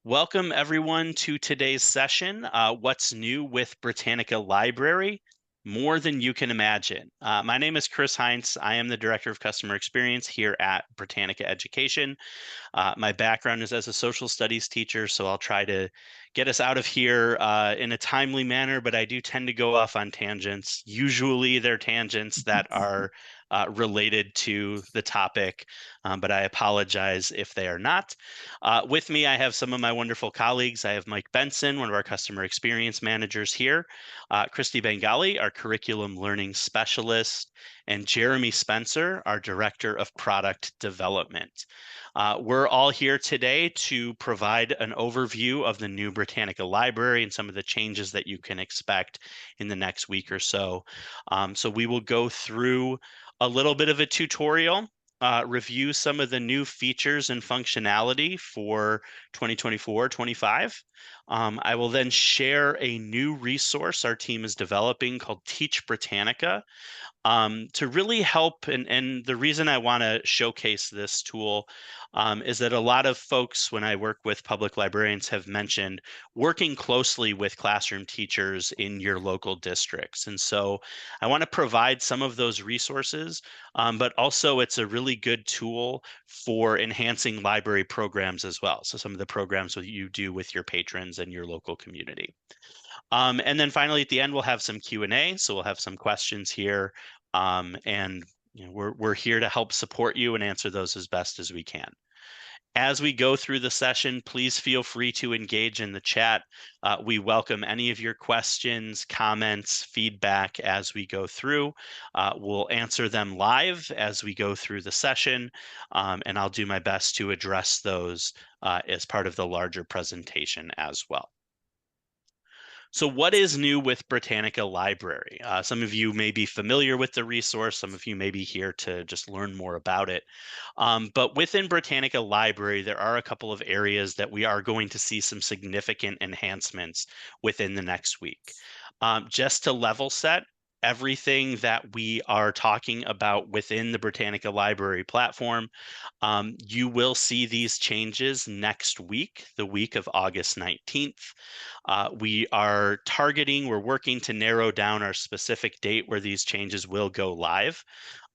Welcome everyone to today's session, What's New with Britannica Library? More than you can imagine. My name is Chris Heintz. I am the Director of Customer Experience here at Britannica Education. My background is as a social studies teacher, so I'll try to get us out of here in a timely manner, but I do tend to go off on tangents. Usually they're tangents that are related to the topic, but I apologize if they are not. With me, I have some of my wonderful colleagues. I have Mike Benson, one of our customer experience managers here, Christy Bengali, our curriculum learning specialist, and Jeremy Spencer, our director of product development. We're all here today to provide an overview of the new Britannica Library and some of the changes that you can expect in the next week or so. So we will go through a little bit of a tutorial, review some of the new features and functionality for 2024-25. I will then share a new resource our team is developing called Teach Britannica, to really help. And the reason I want to showcase this tool is that a lot of folks, when I work with public librarians, have mentioned working closely with classroom teachers in your local districts. And so I want to provide some of those resources, but also it's a really good tool for enhancing library programs as well. So some of the programs that you do with your patrons and your local community. And then finally, at the end, we'll have some Q&A. So we'll have some questions here. And we're here to help support you and answer those as best as we can. As we go through the session, please feel free to engage in the chat. We welcome any of your questions, comments, feedback as we go through. We'll answer them live as we go through the session, and I'll do my best to address those as part of the larger presentation as well. So what is new with Britannica Library? Some of you may be familiar with the resource. Some of you may be here to just learn more about it. But within Britannica Library, there are a couple of areas that we are going to see some significant enhancements within the next week. Just to level set, everything that we are talking about within the Britannica Library platform, you will see these changes next week, the week of August 19th. We're working to narrow down our specific date where these changes will go live.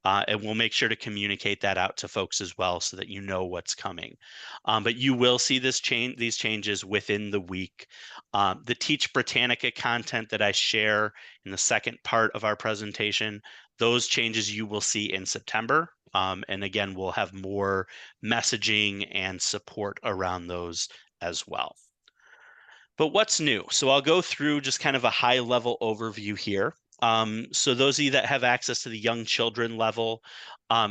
And we'll make sure to communicate that out to folks as well so that you know what's coming. But you will see these changes within the week. The Teach Britannica content that I share in the second part of our presentation, those changes you will see in September. And again, we'll have more messaging and support around those as well. But what's new? So I'll go through just kind of a high level overview here. So those of you that have access to the young children level,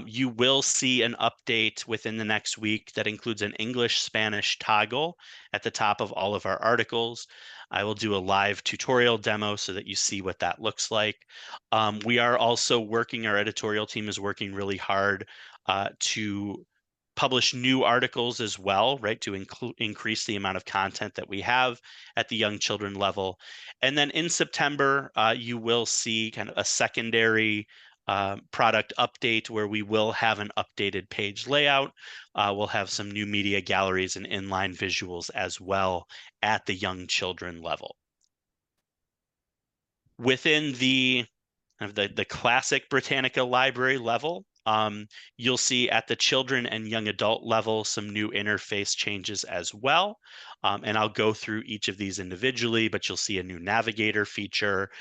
you will see an update within the next week that includes an English-Spanish toggle at the top of all of our articles. I will do a live tutorial demo so that you see what that looks like. We are also our editorial team is working really hard to publish new articles as well, right, to increase the amount of content that we have at the young children level. And then in September, you will see kind of a secondary product update where we will have an updated page layout. We'll have some new media galleries and inline visuals as well at the young children level. Within the classic Britannica Library level, you'll see at the children and young adult level some new interface changes as well. And I'll go through each of these individually, but you'll see a new navigator feature,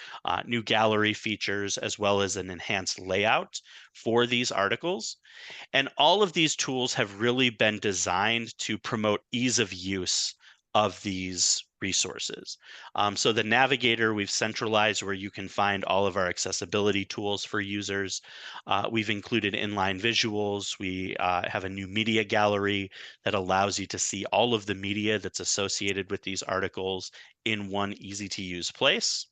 new gallery features, as well as an enhanced layout for these articles. And all of these tools have really been designed to promote ease of use of these resources. So the navigator, we've centralized where you can find all of our accessibility tools for users. We've included inline visuals. We have a new media gallery that allows you to see all of the media that's associated with these articles in one easy to use place.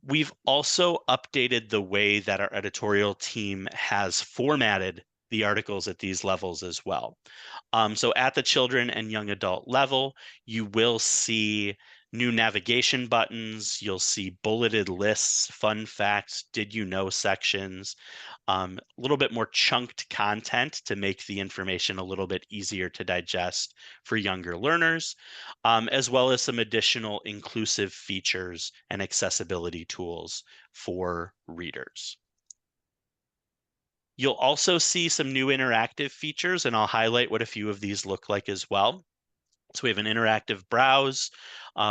We've also updated the way that our editorial team has formatted the articles at these levels as well. So at the children and young adult level, you will see new navigation buttons. You'll see bulleted lists, fun facts, did you know sections, a little bit more chunked content to make the information a little bit easier to digest for younger learners, as well as some additional inclusive features and accessibility tools for readers. You'll also see some new interactive features, and I'll highlight what a few of these look like as well. So we have an interactive browse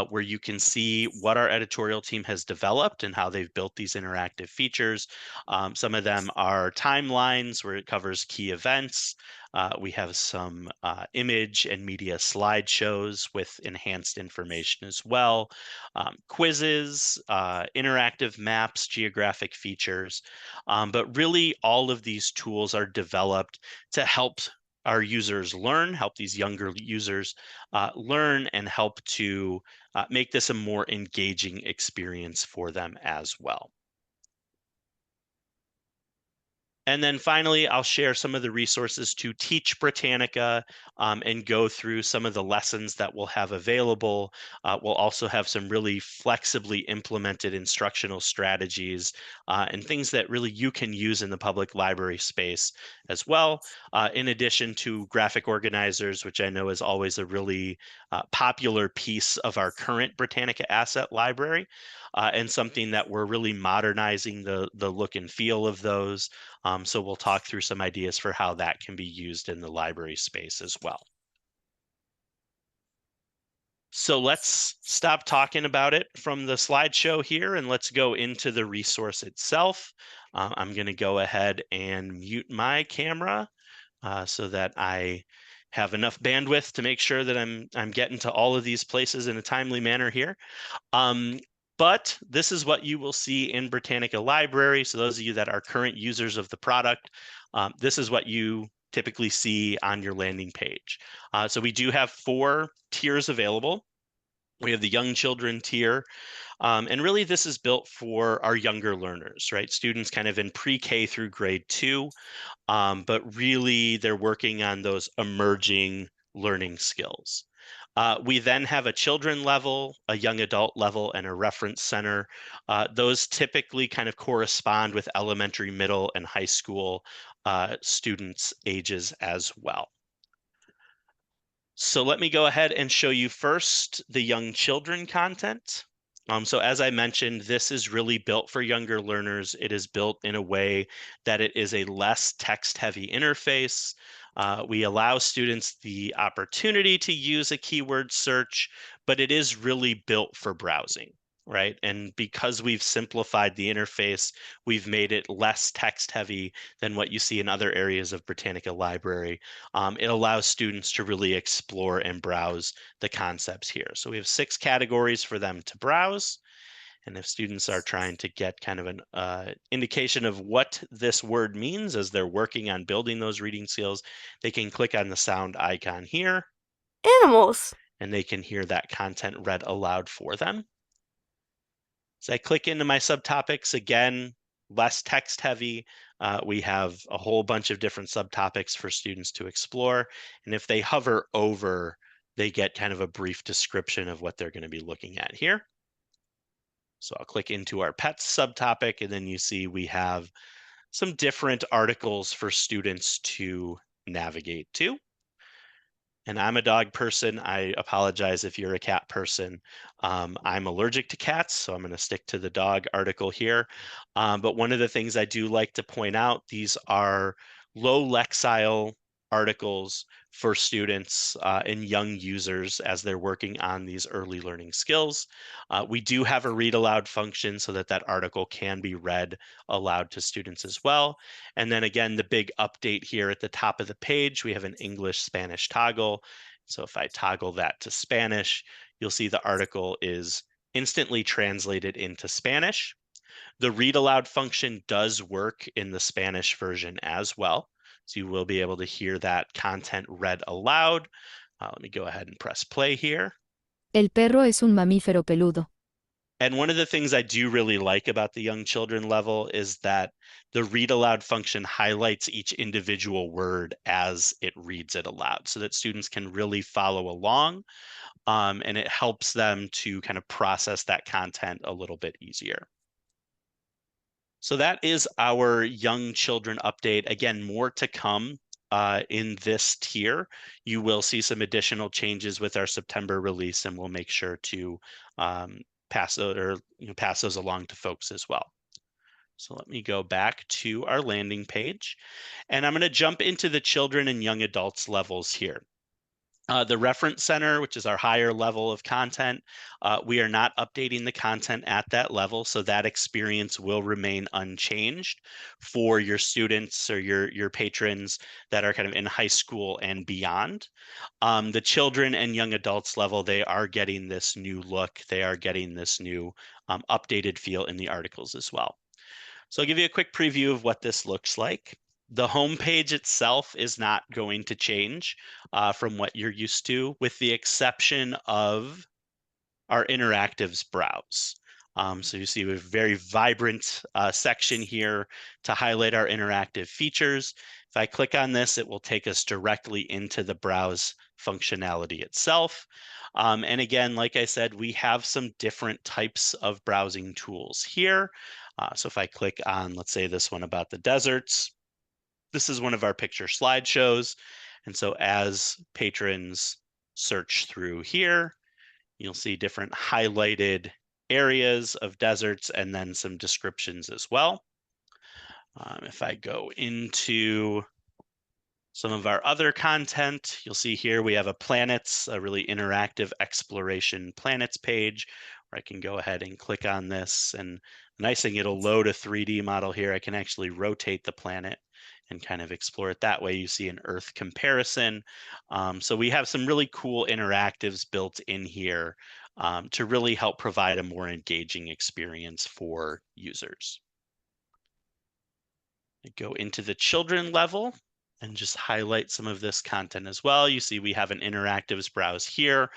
where you can see what our editorial team has developed and how they've built these interactive features. Some of them are timelines where it covers key events. We have some image and media slideshows with enhanced information as well. Quizzes, interactive maps, geographic features. But really all of these tools are developed to help our users learn, help these younger users learn, and help to make this a more engaging experience for them as well. And then finally, I'll share some of the resources to teach Britannica and go through some of the lessons that we'll have available. We'll also have some really flexibly implemented instructional strategies and things that really you can use in the public library space as well, in addition to graphic organizers, which I know is always a really popular piece of our current Britannica asset library. And something that we're really modernizing the look and feel of those. So we'll talk through some ideas for how that can be used in the library space as well. So let's stop talking about it from the slideshow here and let's go into the resource itself. I'm going to go ahead and mute my camera so that I have enough bandwidth to make sure that I'm getting to all of these places in a timely manner here. But this is what you will see in Britannica Library. So those of you that are current users of the product, this is what you typically see on your landing page. So we do have 4 tiers available. We have the young children tier, and really this is built for our younger learners, right? Students kind of in pre-K through grade 2, but really they're working on those emerging learning skills. We then have a children level, a young adult level, and a reference center. Those typically kind of correspond with elementary, middle, and high school students' ages as well. So let me go ahead and show you first the young children content. So as I mentioned, this is really built for younger learners. It is built in a way that it is a less text-heavy interface. We allow students the opportunity to use a keyword search, but it is really built for browsing, right? And because we've simplified the interface, we've made it less text-heavy than what you see in other areas of Britannica Library. It allows students to really explore and browse the concepts here. So we have 6 categories for them to browse. And if students are trying to get kind of an indication of what this word means as they're working on building those reading skills, they can click on the sound icon here. Animals. And they can hear that content read aloud for them. As I click into my subtopics, again, less text heavy. We have a whole bunch of different subtopics for students to explore. And if they hover over, they get kind of a brief description of what they're going to be looking at here. So I'll click into our pets subtopic, and then you see we have some different articles for students to navigate to. And I'm a dog person. I apologize if you're a cat person. I'm allergic to cats, so I'm going to stick to the dog article here. But one of the things I do like to point out, these are low lexile articles for students and young users as they're working on these early learning skills. We do have a read aloud function so that that article can be read aloud to students as well. And then again, the big update here at the top of the page, we have an English-Spanish toggle. So if I toggle that to Spanish, you'll see the article is instantly translated into Spanish. The read aloud function does work in the Spanish version as well. So you will be able to hear that content read aloud. Let me go ahead and press play here. El perro es un mamífero peludo. And one of the things I do really like about the young children level is that the read aloud function highlights each individual word as it reads it aloud so that students can really follow along, and it helps them to kind of process that content a little bit easier. So that is our young children update. Again, more to come in this tier. You will see some additional changes with our September release, and we'll make sure to pass those along to folks as well. So let me go back to our landing page, and I'm going to jump into the children and young adults levels here. The reference center, which is our higher level of content, we are not updating the content at that level, so that experience will remain unchanged for your students or your patrons that are kind of in high school and beyond. The children and young adults level, they are getting this new look. They are getting this new updated feel in the articles as well. So I'll give you a quick preview of what this looks like. The home page itself is not going to change from what you're used to, with the exception of our interactives browse. So you see a very vibrant section here to highlight our interactive features. If I click on this, it will take us directly into the browse functionality itself. And again, like I said, we have some different types of browsing tools here. So if I click on, let's say this one about the deserts, this is one of our picture slideshows. And so as patrons search through here, you'll see different highlighted areas of deserts and then some descriptions as well. If I go into some of our other content, you'll see here we have a planets, a really interactive exploration planets page where I can go ahead and click on this. And the nice thing, it'll load a 3D model here. I can actually rotate the planet and kind of explore it that way. You see an Earth comparison. So we have some really cool interactives built in here to really help provide a more engaging experience for users. I go into the children level and just highlight some of this content as well. You see we have an interactives browse here.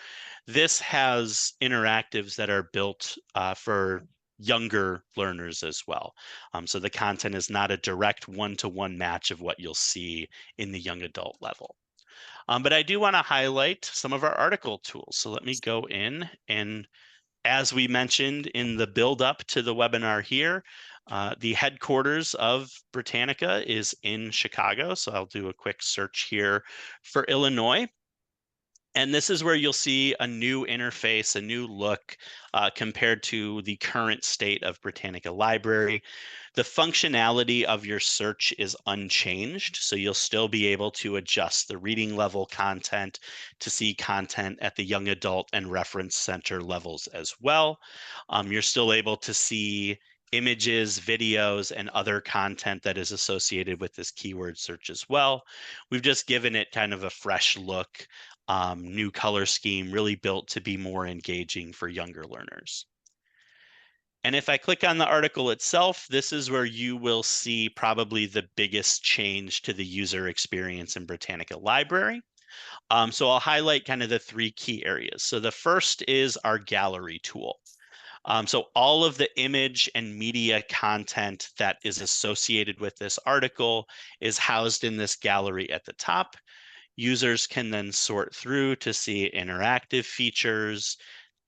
This has interactives that are built for younger learners as well. So the content is not a direct one-to-one match of what you'll see in the young adult level. But I do want to highlight some of our article tools. So let me go in, and as we mentioned in the build up to the webinar here, the headquarters of Britannica is in Chicago. So I'll do a quick search here for Illinois. And this is where you'll see a new interface, a new look compared to the current state of Britannica Library. The functionality of your search is unchanged, so you'll still be able to adjust the reading level content to see content at the young adult and reference center levels as well. You're still able to see images, videos, and other content that is associated with this keyword search as well. We've just given it kind of a fresh look, new color scheme, really built to be more engaging for younger learners. And if I click on the article itself, this is where you will see probably the biggest change to the user experience in Britannica Library. So I'll highlight kind of the three key areas. So the first is our gallery tool. So all of the image and media content that is associated with this article is housed in this gallery at the top. Users can then sort through to see interactive features,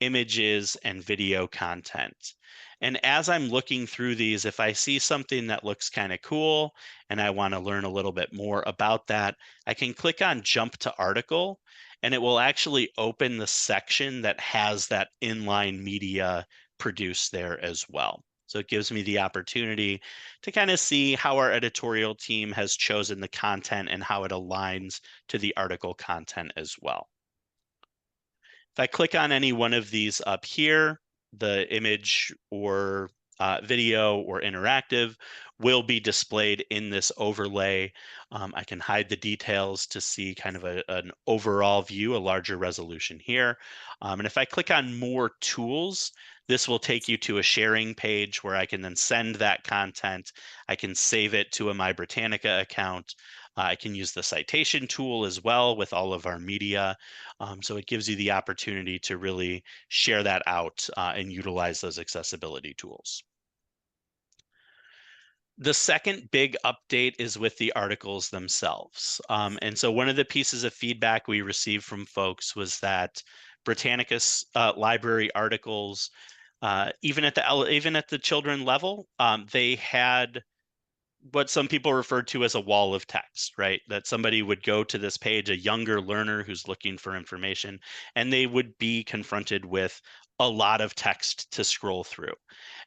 images, and video content. And as I'm looking through these, if I see something that looks kind of cool and I want to learn a little bit more about that, I can click on Jump to Article, and it will actually open the section that has that inline media produced there as well. So it gives me the opportunity to kind of see how our editorial team has chosen the content and how it aligns to the article content as well. If I click on any one of these up here, the image or video or interactive will be displayed in this overlay. I can hide the details to see kind of an overall view, a larger resolution here. And if I click on more tools, this will take you to a sharing page where I can then send that content. I can save it to a My Britannica account. I can use the citation tool as well with all of our media. So it gives you the opportunity to really share that out and utilize those accessibility tools. The second big update is with the articles themselves. And so one of the pieces of feedback we received from folks was that Britannica's library articles, even at the children level, they had what some people referred to as a wall of text, right? That somebody would go to this page, a younger learner who's looking for information, and they would be confronted with a lot of text to scroll through.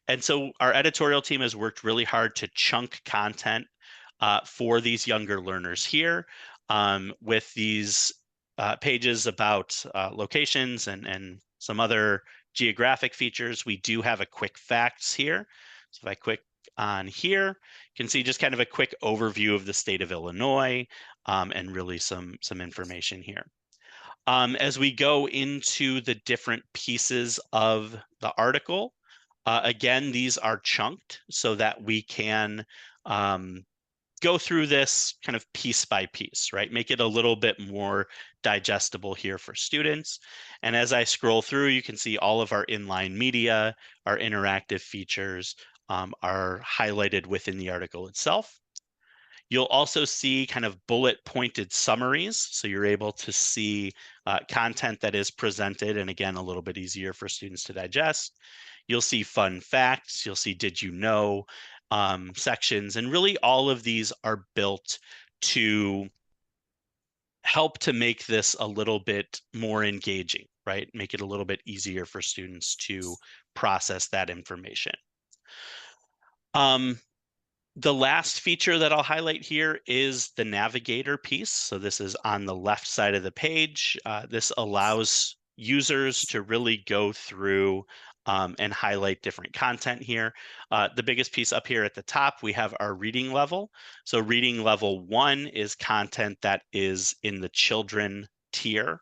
And so our editorial team has worked really hard to chunk content for these younger learners here with these pages about locations and some other geographic features. We do have a quick facts here. So if I click on here, you can see just kind of a quick overview of the state of Illinois and really some information here. As we go into the different pieces of the article, again, these are chunked so that we can go through this kind of piece by piece, right? Make it a little bit more digestible here for students. And as I scroll through, you can see all of our inline media, our interactive features are highlighted within the article itself. You'll also see kind of bullet pointed summaries. So you're able to see content that is presented, and again, a little bit easier for students to digest. You'll see fun facts. You'll see did you know sections. And really all of these are built to help to make this a little bit more engaging, right? Make it a little bit easier for students to process that information. The last feature that I'll highlight here is the navigator piece. So this is on the left side of the page. This allows users to really go through and highlight different content here. The biggest piece up here at the top, we have our reading level. So reading level 1 is content that is in the children tier.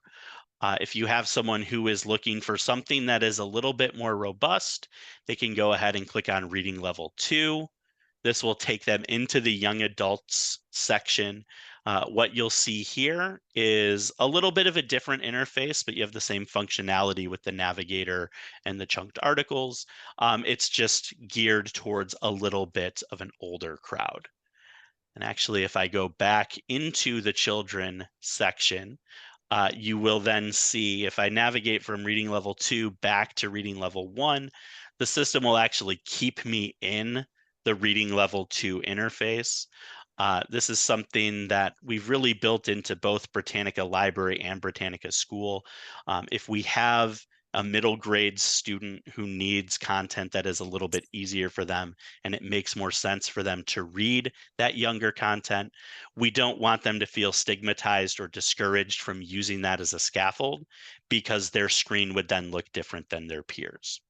If you have someone who is looking for something that is a little bit more robust, they can go ahead and click on reading level 2. This will take them into the young adults section. What you'll see here is a little bit of a different interface, but you have the same functionality with the navigator and the chunked articles. It's just geared towards a little bit of an older crowd. And actually, if I go back into the children section, you will then see if I navigate from reading level 2 back to reading level 1, the system will actually keep me in the reading level 2 interface. This is something that we've really built into both Britannica Library and Britannica School. If we have a middle grade student who needs content that is a little bit easier for them and it makes more sense for them to read that younger content, we don't want them to feel stigmatized or discouraged from using that as a scaffold because their screen would then look different than their peers.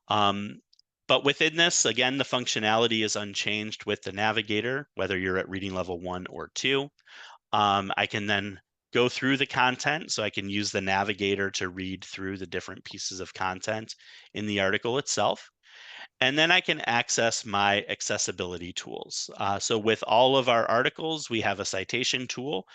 But within this, again, the functionality is unchanged with the navigator, whether you're at reading level 1 or 2. I can then go through the content, so I can use the navigator to read through the different pieces of content in the article itself. And then I can access my accessibility tools. So with all of our articles, we have a citation tool.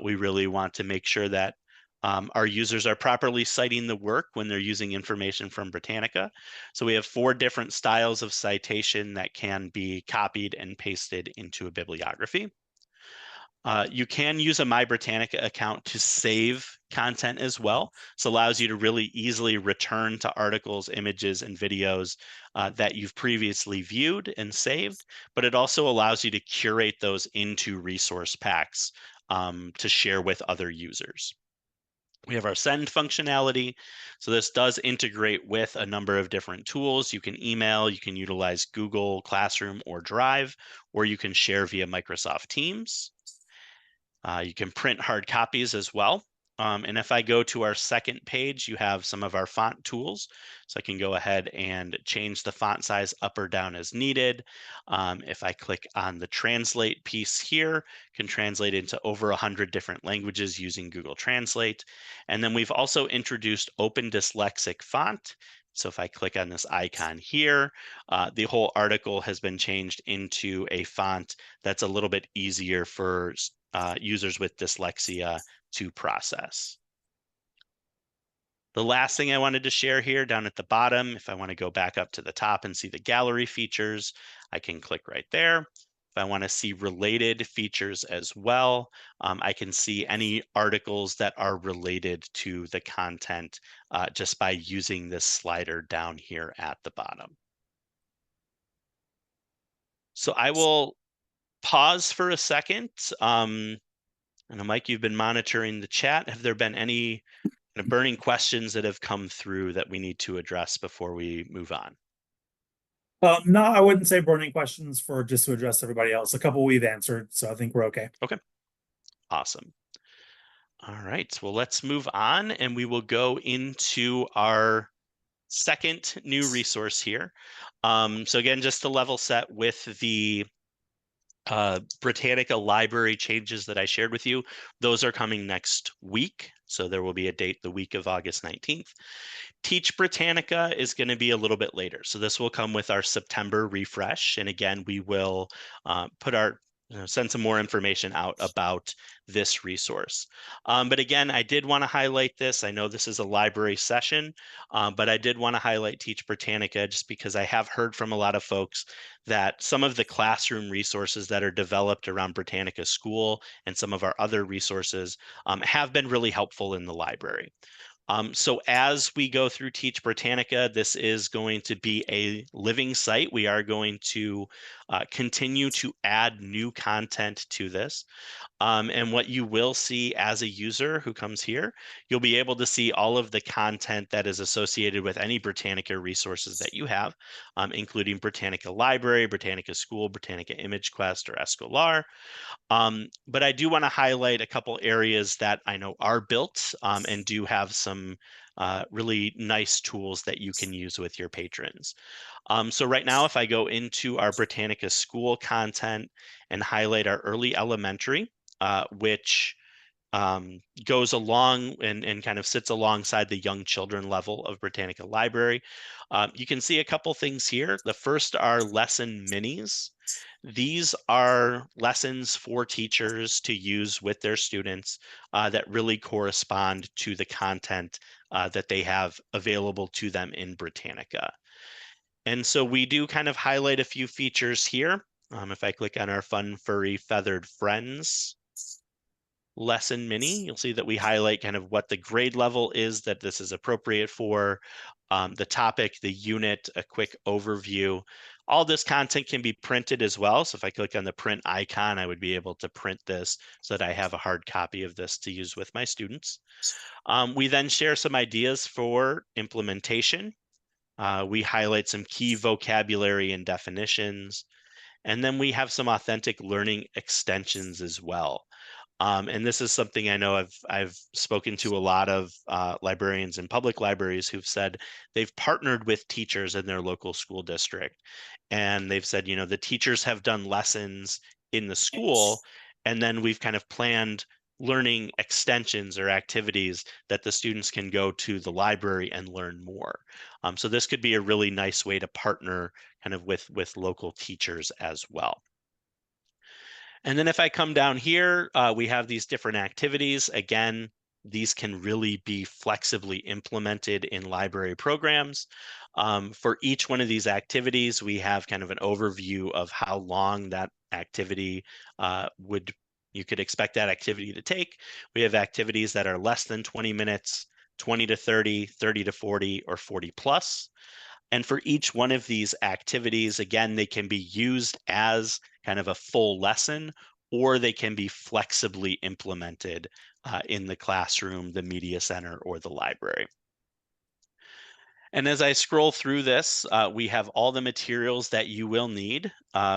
We really want to make sure that our users are properly citing the work when they're using information from Britannica. So we have 4 different styles of citation that can be copied and pasted into a bibliography. You can use a My Britannica account to save content as well. So allows you to really easily return to articles, images, and videos that you've previously viewed and saved, but it also allows you to curate those into resource packs to share with other users. We have our send functionality. So this does integrate with a number of different tools. You can email, you can utilize Google Classroom or Drive, or you can share via Microsoft Teams. You can print hard copies as well. And if I go to our second page, you have some of our font tools. So I can go ahead and change the font size up or down as needed. If I click on the translate piece here, can translate into over 100 different languages using Google Translate. And then we've also introduced Open Dyslexic Font So if I click on this icon here, the whole article has been changed into a font that's a little bit easier for users with dyslexia to process. The last thing I wanted to share here down at the bottom, if I want to go back up to the top and see the gallery features, I can click right there. If I want to see related features as well, I can see any articles that are related to the content just by using this slider down here at the bottom. So I will pause for a second. I know, Mike, you've been monitoring the chat. Have there been any burning questions that have come through that we need to address before we move on? No, I wouldn't say burning questions for just to address everybody else. A couple we've answered, so I think we're okay. Okay, awesome. All right, well, let's move on and we will go into our second new resource here. So again, just to level set with the Britannica Library changes that I shared with you, those are coming next week. So there will be a date the week of August 19th. Teach Britannica is going to be a little bit later. So this will come with our September refresh. And again, we will send some more information out about this resource. But again, I did want to highlight this. I know this is a library session, but I did want to highlight Teach Britannica just because I have heard from a lot of folks that some of the classroom resources that are developed around Britannica School and some of our other resources have been really helpful in the library. So as we go through Teach Britannica, this is going to be a living site. We are going to continue to add new content to this. And what you will see as a user who comes here, you'll be able to see all of the content that is associated with any Britannica resources that you have, including Britannica Library, Britannica School, Britannica Image Quest, or Escolar. But I do want to highlight a couple areas that I know are built and do have some really nice tools that you can use with your patrons. So right now, if I go into our Britannica School content and highlight our early elementary, which goes along and kind of sits alongside the young children level of Britannica Library, you can see a couple things here. The first are lesson minis. These are lessons for teachers to use with their students that really correspond to the content that they have available to them in Britannica. And so we do kind of highlight a few features here. If I click on our Fun, Furry, Feathered Friends lesson mini, you'll see that we highlight kind of what the grade level is that this is appropriate for, the topic, the unit, a quick overview. All this content can be printed as well. So if I click on the print icon, I would be able to print this so that I have a hard copy of this to use with my students. We then share some ideas for implementation. We highlight some key vocabulary and definitions. And then we have some authentic learning extensions as well. And this is something I know I've spoken to a lot of librarians in public libraries who've said they've partnered with teachers in their local school district. And they've said, you know, the teachers have done lessons in the school, and then we've kind of planned learning extensions or activities that the students can go to the library and learn more. So this could be a really nice way to partner kind of with local teachers as well. And then if I come down here, we have these different activities. Again, these can really be flexibly implemented in library programs. For each one of these activities, we have kind of an overview of how long that activity you could expect that activity to take. We have activities that are less than 20 minutes, 20 to 30, 30 to 40, or 40 plus. And for each one of these activities, again, they can be used as kind of a full lesson, or they can be flexibly implemented in the classroom, the media center, or the library. And as I scroll through this, we have all the materials that you will need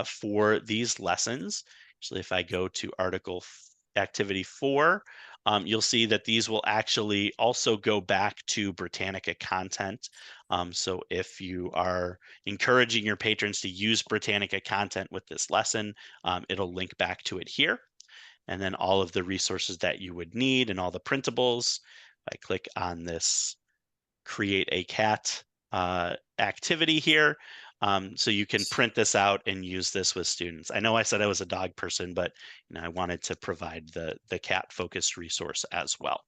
for these lessons. Actually, if I go to activity 4, you'll see that these will actually also go back to Britannica content. So if you are encouraging your patrons to use Britannica content with this lesson, it'll link back to it here. And then all of the resources that you would need and all the printables. If I click on this Create a Cat activity here. So you can print this out and use this with students. I know I said I was a dog person, but I wanted to provide the cat focused resource as well.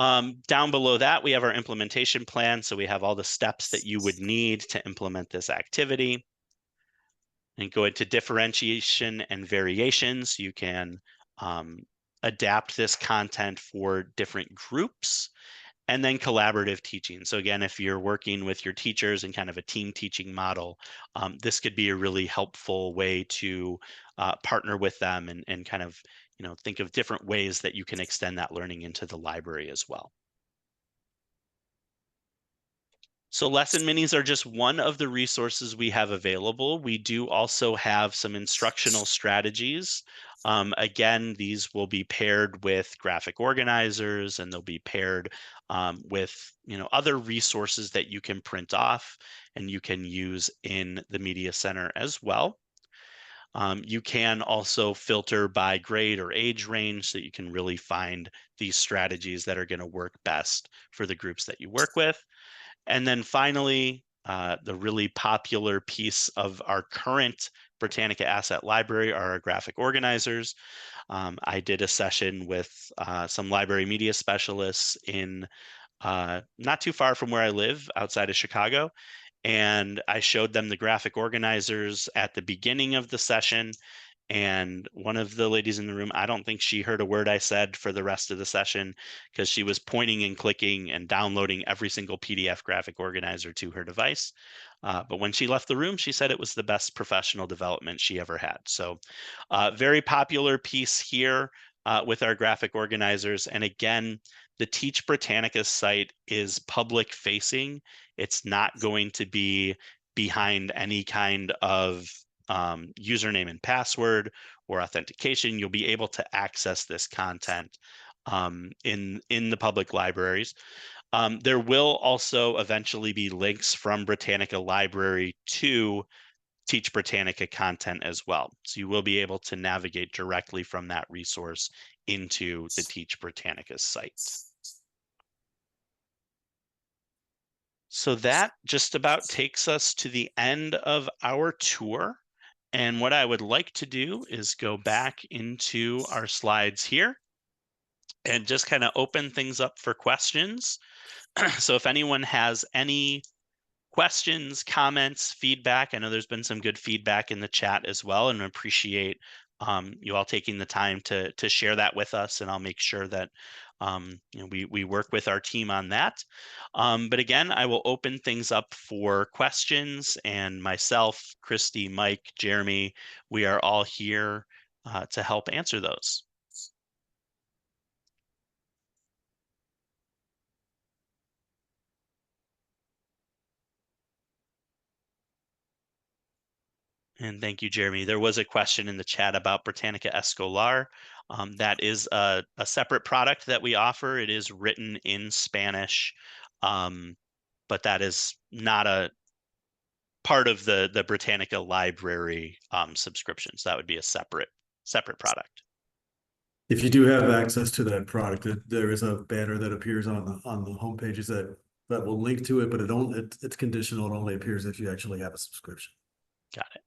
Down below that, we have our implementation plan. So we have all the steps that you would need to implement this activity. And go into differentiation and variations. You can adapt this content for different groups. And then collaborative teaching. So again, if you're working with your teachers in kind of a team teaching model, this could be a really helpful way to partner with them and kind of think of different ways that you can extend that learning into the library as well. So lesson minis are just one of the resources we have available. We do also have some instructional strategies. Again, these will be paired with graphic organizers, and they'll be paired with other resources that you can print off and you can use in the Media Center as well. You can also filter by grade or age range so you can really find these strategies that are going to work best for the groups that you work with. And then finally, the really popular piece of our current Britannica Asset Library are our graphic organizers. I did a session with some library media specialists in not too far from where I live, outside of Chicago. And I showed them the graphic organizers at the beginning of the session. And one of the ladies in the room, I don't think she heard a word I said for the rest of the session because she was pointing and clicking and downloading every single PDF graphic organizer to her device. But when she left the room, she said it was the best professional development she ever had. So very popular piece here with our graphic organizers. And again, the Teach Britannica site is public facing. It's not going to be behind any kind of username and password or authentication. You'll be able to access this content in the public libraries. There will also eventually be links from Britannica Library to Teach Britannica content as well. So you will be able to navigate directly from that resource into the Teach Britannica site. So that just about takes us to the end of our tour. And what I would like to do is go back into our slides here and just kind of open things up for questions. So if anyone has any questions, comments, feedback, I know there's been some good feedback in the chat as well, and appreciate you all taking the time to share that with us, and I'll make sure that we work with our team on that. But again, I will open things up for questions, and myself, Christy, Mike, Jeremy, we are all here to help answer those. And thank you, Jeremy. There was a question in the chat about Britannica Escolar. That is a separate product that we offer. It is written in Spanish, but that is not a part of the Britannica Library subscription. So that would be a separate product. If you do have access to that product, there is a banner that appears on the home pages that will link to it, but it's conditional. It only appears if you actually have a subscription. Got it.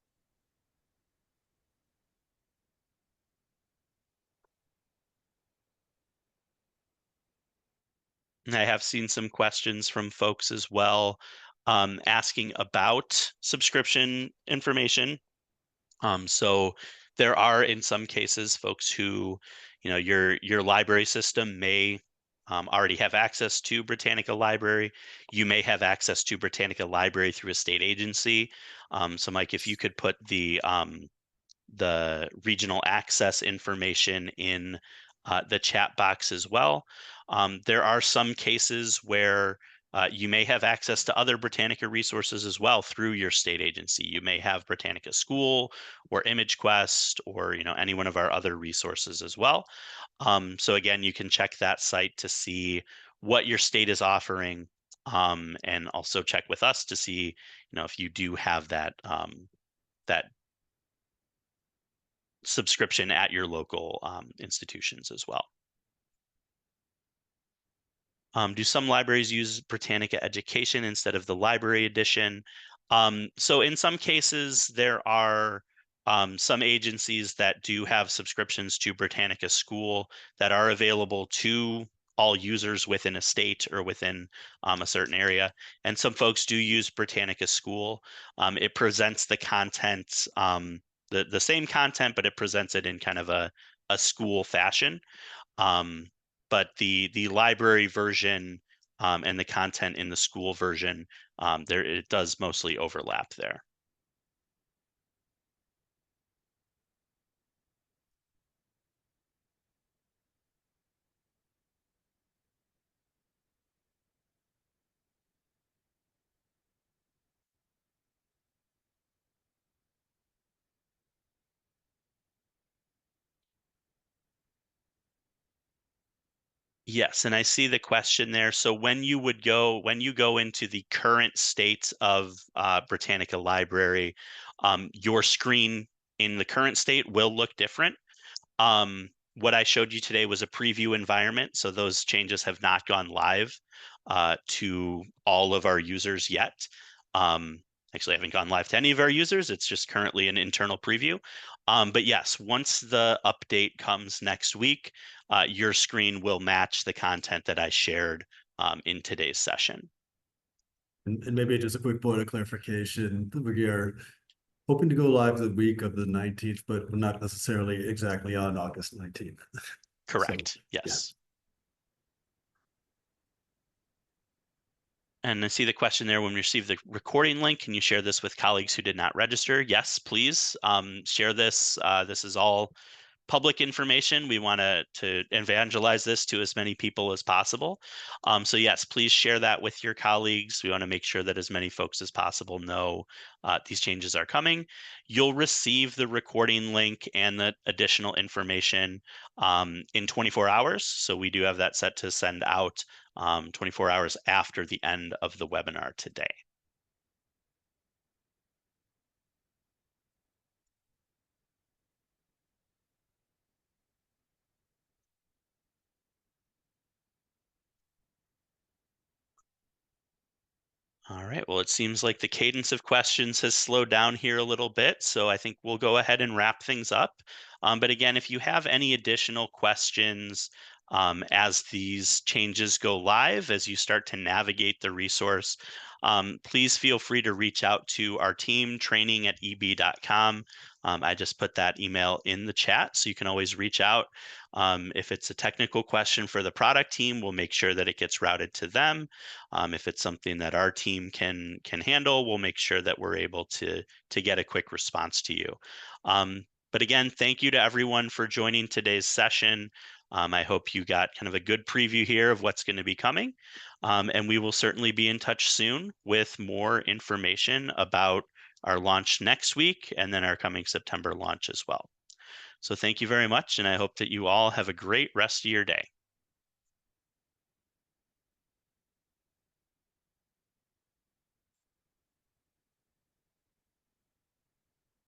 And I have seen some questions from folks as well, asking about subscription information. So there are, in some cases, folks who, your library system may already have access to Britannica Library. You may have access to Britannica Library through a state agency. So Mike, if you could put the regional access information in the chat box as well. There are some cases where you may have access to other Britannica resources as well through your state agency. You may have Britannica School or ImageQuest or any one of our other resources as well. So again, you can check that site to see what your state is offering, and also check with us to see if you do have that that subscription at your local institutions as well. Do some libraries use Britannica Education instead of the library edition? So in some cases, there are some agencies that do have subscriptions to Britannica School that are available to all users within a state or within a certain area. And some folks do use Britannica School. It presents the content, the same content, but it presents it in kind of a school fashion. But the library version and the content in the school version, there it does mostly overlap there. Yes, and I see the question there. So when you go into the current state of Britannica Library, your screen in the current state will look different. What I showed you today was a preview environment, so those changes have not gone live to all of our users yet. Actually, I haven't gone live to any of our users. It's just currently an internal preview. But yes, once the update comes next week, your screen will match the content that I shared in today's session. And maybe just a quick point of clarification. We are hoping to go live the week of the 19th, but not necessarily exactly on August 19th. Correct. So, yes. And I see the question there, when we receive the recording link, can you share this with colleagues who did not register? Yes, please share this. This is all public information. We want to evangelize this to as many people as possible. So yes, please share that with your colleagues. We want to make sure that as many folks as possible know these changes are coming. You'll receive the recording link and the additional information in 24 hours. So we do have that set to send out 24 hours after the end of the webinar today. All right, well, it seems like the cadence of questions has slowed down here a little bit, so I think we'll go ahead and wrap things up. But again, if you have any additional questions as these changes go live, as you start to navigate the resource, please feel free to reach out to our team, training@eb.com. I just put that email in the chat, so you can always reach out. If it's a technical question for the product team, we'll make sure that it gets routed to them. If it's something that our team can handle, we'll make sure that we're able to get a quick response to you. But again, thank you to everyone for joining today's session. I hope you got kind of a good preview here of what's going to be coming. And we will certainly be in touch soon with more information about our launch next week and then our coming September launch as well. So thank you very much, and I hope that you all have a great rest of your day.